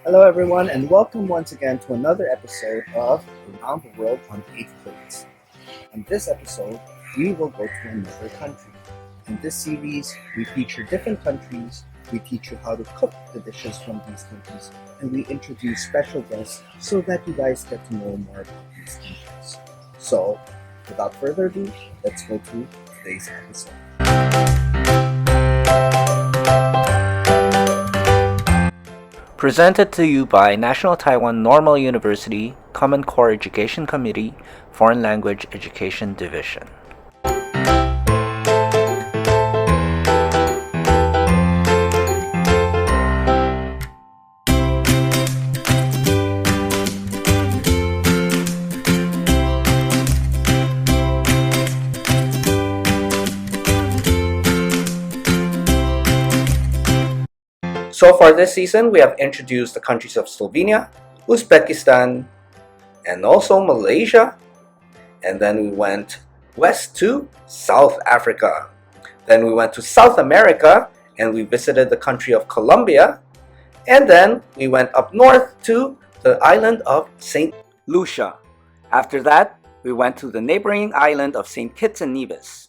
Hello everyone and welcome once again to another episode of Around the World on 8 Plates. In this episode, we will go to another country. In this series, we feature different countries, we teach you how to cook the dishes from these countries, and we introduce special guests so that you guys get to know more about these countries. So, without further ado, let's go to today's episode. Presented to you by National Taiwan Normal University, Common Core Education Committee, Foreign Language Education Division. So for this season, we have introduced the countries of Slovenia, Uzbekistan, and also Malaysia. And then we went west to South Africa. Then we went to South America and we visited the country of Colombia. And then we went up north to the island of Saint Lucia. After that, we went to the neighboring island of Saint Kitts and Nevis.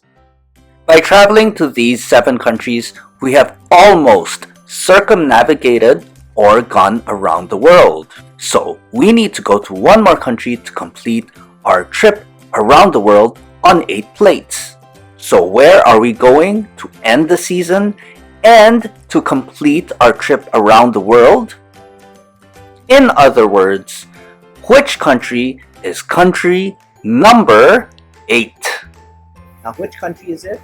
By traveling to these 7 countries, we have almost circumnavigated or gone around the world. So we need to go to one more country to complete our trip around the world on 8 plates. So where are we going to end the season and to complete our trip around the world? In other words, which country is country number 8? Now, which country is it?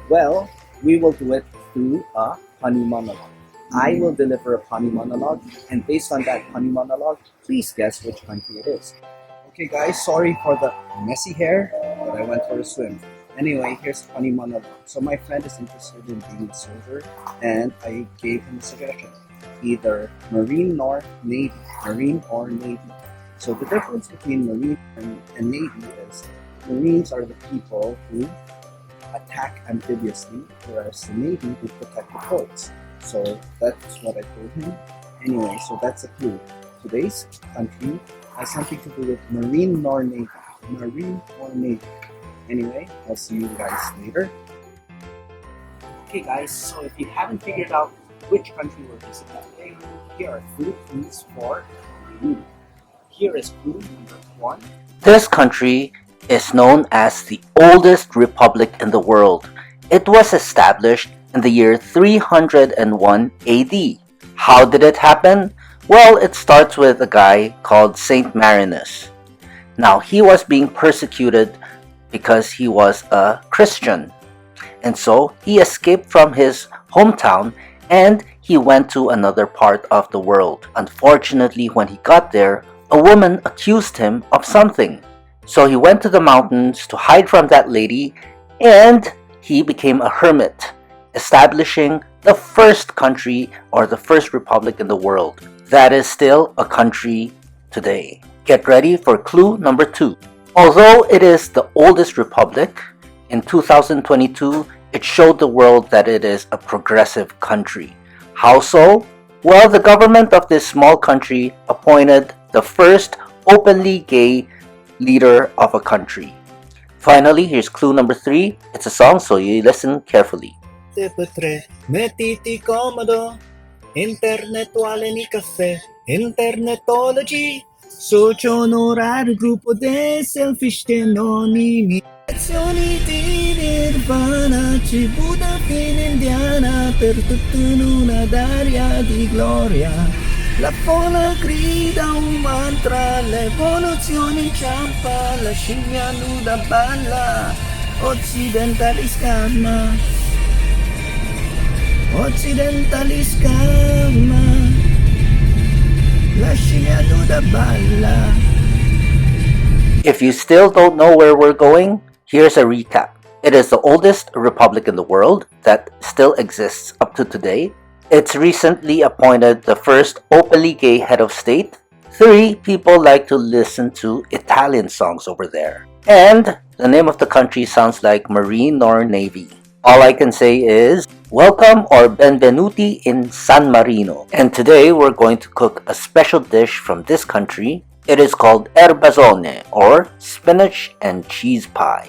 Well, we will do it through a funny monologue. I will deliver a funny monologue, and based on that funny monologue, please guess which country it is. Okay guys, sorry for the messy hair, but I went for a swim. Anyway, here's the funny monologue. So my friend is interested in being a soldier, and I gave him a suggestion. Either Marine or Navy. Marine or Navy. So the difference between Marine and Navy is Marines are the people who attack amphibiously, whereas the Navy would protect the ports. So that's what I told him. Anyway, so that's a clue. Today's country has something to do with Marine or Navy. Marine or Navy. Anyway, I'll see you guys later. Okay guys, so if you haven't figured out which country we're visiting today, here are 3 clues for you. Here is clue number 1. This country is known as the oldest republic in the world. It was established in the year 301 AD. How did it happen? Well, it starts with a guy called Saint Marino. Now, he was being persecuted because he was a Christian. And so, he escaped from his hometown and he went to another part of the world. Unfortunately, when he got there, a woman accused him of something. So he went to the mountains to hide from that lady and he became a hermit, establishing the first country or the first republic in the world. That is still a country today. Get ready for clue number 2. Although it is the oldest republic, in 2022, it showed the world that it is a progressive country. How so? Well, the government of this small country appointed the first openly gay leader of a country. Finally, here's clue number 3. It's a song, so you listen carefully. Mettiti comodo, internetuale ni caffè, internetology, socio onorario gruppo dei selfish anonimi. Lezioni di nirvana, ci Buddha fine indiana, per tutta una d'aria di gloria. La folla grida un mantra, l'evoluzione inciampa, la scimmia nuda balla, occidentali scamma. Occidentali scamma, la scimmia nuda balla. If you still don't know where we're going, here's a recap. It is the oldest republic in the world that still exists up to today. It's recently appointed the first openly gay head of state. 3 people like to listen to Italian songs over there. And the name of the country sounds like Marine or Navy. All I can say is, Welcome or benvenuti in San Marino. And today we're going to cook a special dish from this country. It is called Erbazzone or spinach and cheese pie.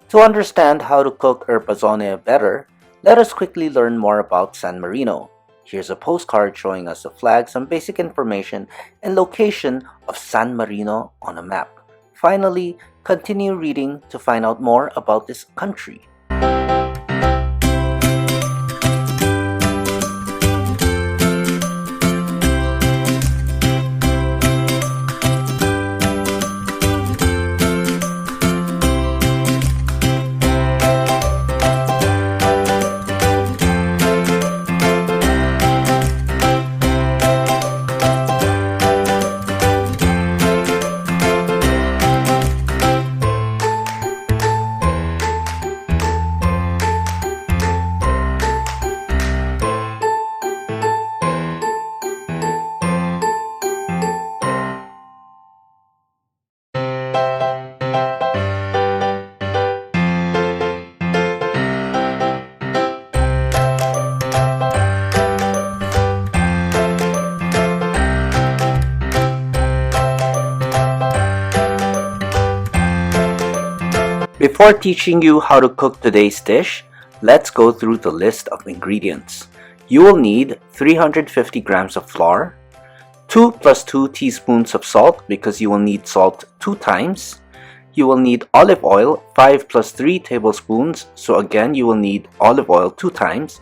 To understand how to cook Erbazzone better, let us quickly learn more about San Marino. Here's a postcard showing us the flag, some basic information, and location of San Marino on a map. Finally, continue reading to find out more about this country. Before teaching you how to cook today's dish, let's go through the list of ingredients. You will need 350 grams of flour, 2 plus 2 teaspoons of salt because you will need salt 2 times. You will need olive oil, 5 plus 3 tablespoons, so again you will need olive oil 2 times.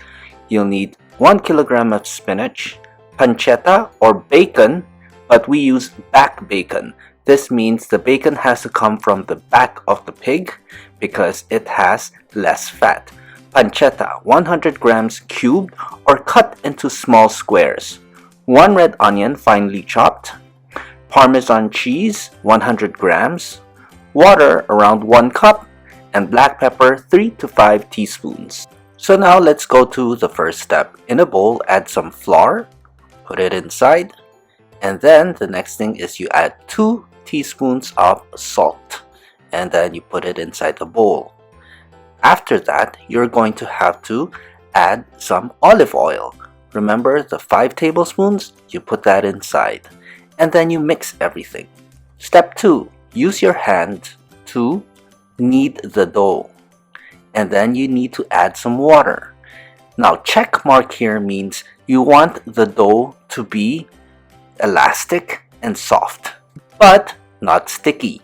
You'll need 1 kilogram of spinach, pancetta or bacon, but we use back bacon. This means the bacon has to come from the back of the pig because it has less fat. Pancetta, 100 grams cubed or cut into small squares. 1 red onion finely chopped. Parmesan cheese, 100 grams. Water, around 1 cup. And black pepper, 3 to 5 teaspoons. So now let's go to the first step. In a bowl, add some flour. Put it inside. And then the next thing is you add 2 teaspoons of salt, and then you put it inside the bowl. After that, you're going to have to add some olive oil. Remember the 5 tablespoons? You put that inside, and then you mix everything. Step 2, use your hand to knead the dough, and then you need to add some water. Now check mark here means you want the dough to be elastic and soft, but not sticky.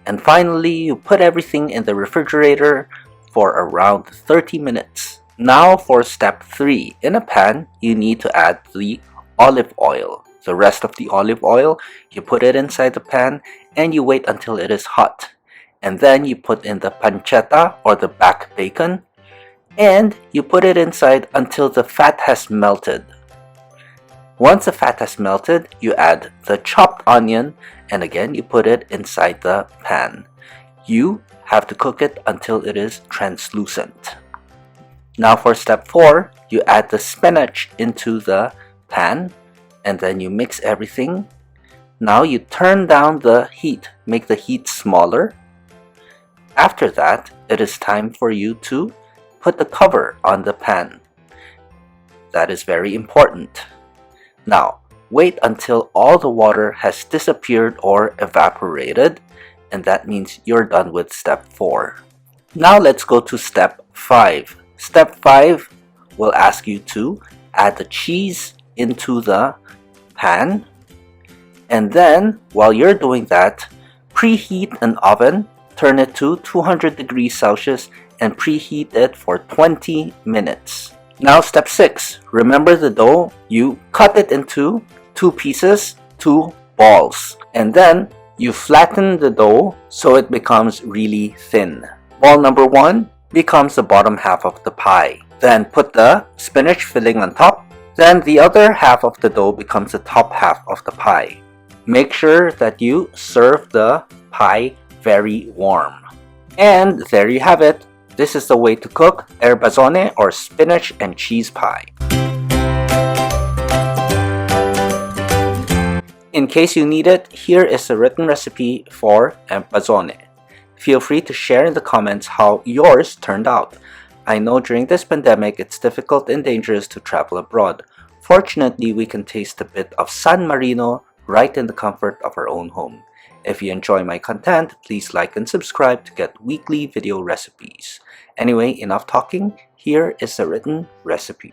And finally, you put everything in the refrigerator for around 30 minutes. Now for step 3. In a pan, you need to add the olive oil. The rest of the olive oil, you put it inside the pan and you wait until it is hot. And then you put in the pancetta or the back bacon and you put it inside until the fat has melted. Once the fat has melted, you add the chopped onion and again you put it inside the pan. You have to cook it until it is translucent. Now for step 4, you add the spinach into the pan and then you mix everything. Now you turn down the heat, make the heat smaller. After that, it is time for you to put the cover on the pan. That is very important. Now, wait until all the water has disappeared or evaporated, and that means you're done with step 4. Now let's go to step 5. Step 5 will ask you to add the cheese into the pan, and then while you're doing that, preheat an oven, turn it to 200 degrees Celsius and preheat it for 20 minutes. Now step 6, remember the dough, you cut it into 2 pieces, 2 balls, and then you flatten the dough so it becomes really thin. Ball number 1 becomes the bottom half of the pie. Then put the spinach filling on top, then the other half of the dough becomes the top half of the pie. Make sure that you serve the pie very warm. And there you have it. This is the way to cook erbazzone or spinach and cheese pie. In case you need it, here is a written recipe for erbazzone. Feel free to share in the comments how yours turned out. I know during this pandemic it's difficult and dangerous to travel abroad. Fortunately, we can taste a bit of San Marino right in the comfort of our own home. If you enjoy my content, please like and subscribe to get weekly video recipes. Anyway, enough talking. Here is a written recipe.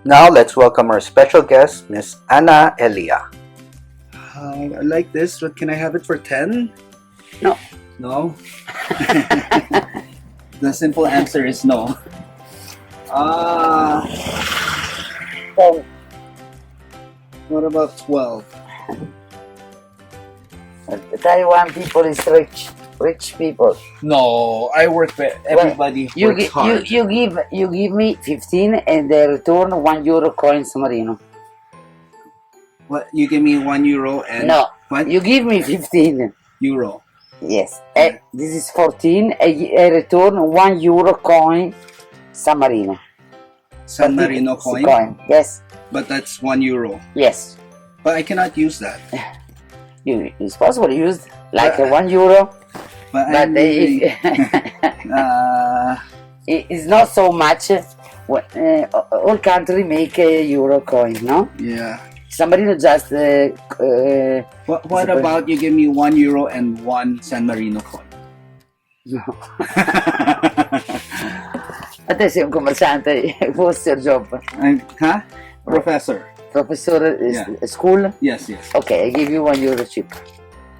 Now let's welcome our special guest, Miss Ana Elia. I like this, but can I have it for 10? No. No? The simple answer is no. 10. What about 12? The Taiwan people is rich people. No, I work with everybody You works hard. give me 15 and they return €1 coin San Marino. What, you give me €1 and No, what? you give me 15. Euro. Yes. This is 14. I return €1 coin San Marino. San Marino coin? Yes. But that's €1. Yes. But I cannot use that. It's possible to use like €1. But But I'm really, it's not so much. All country make a euro coin, no? yeah. San Marino just What about you give me €1 and 1 San Marino coin? no. A te sei un commerciante. What's your job? Huh? Professor. Professor school? Yes. Okay, I give you €1 cheap.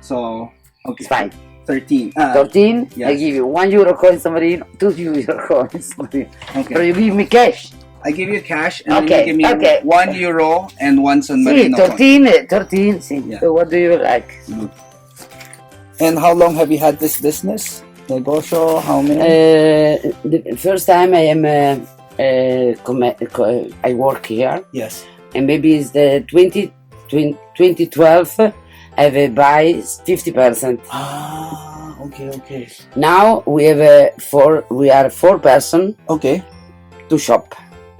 So, okay. It's fine. 13. 13, yes. I give you €1 coin San Marino, €2 coins San Marino. Okay. But you give me cash. I give you cash and Okay, then you give me okay. €1 and 1 San See, Marino coin. 13, see. Yeah. So what do you like? And how long have you had this business? Negosyo, how many? The first time I am I work here, Yes. and maybe it's the 2012. I have buy 50%. Ah, okay. Now we have we are 4 person Okay. to shop.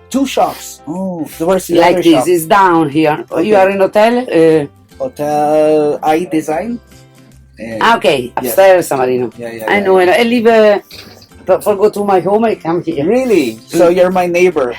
2 shops. Oh, where's the Like other this shop? is down here. Okay. You are in hotel. Hotel I Design. Okay, upstairs San Marino. Yeah. I know. When I live. But for go to my home, I come here. Really? So you're my neighbor.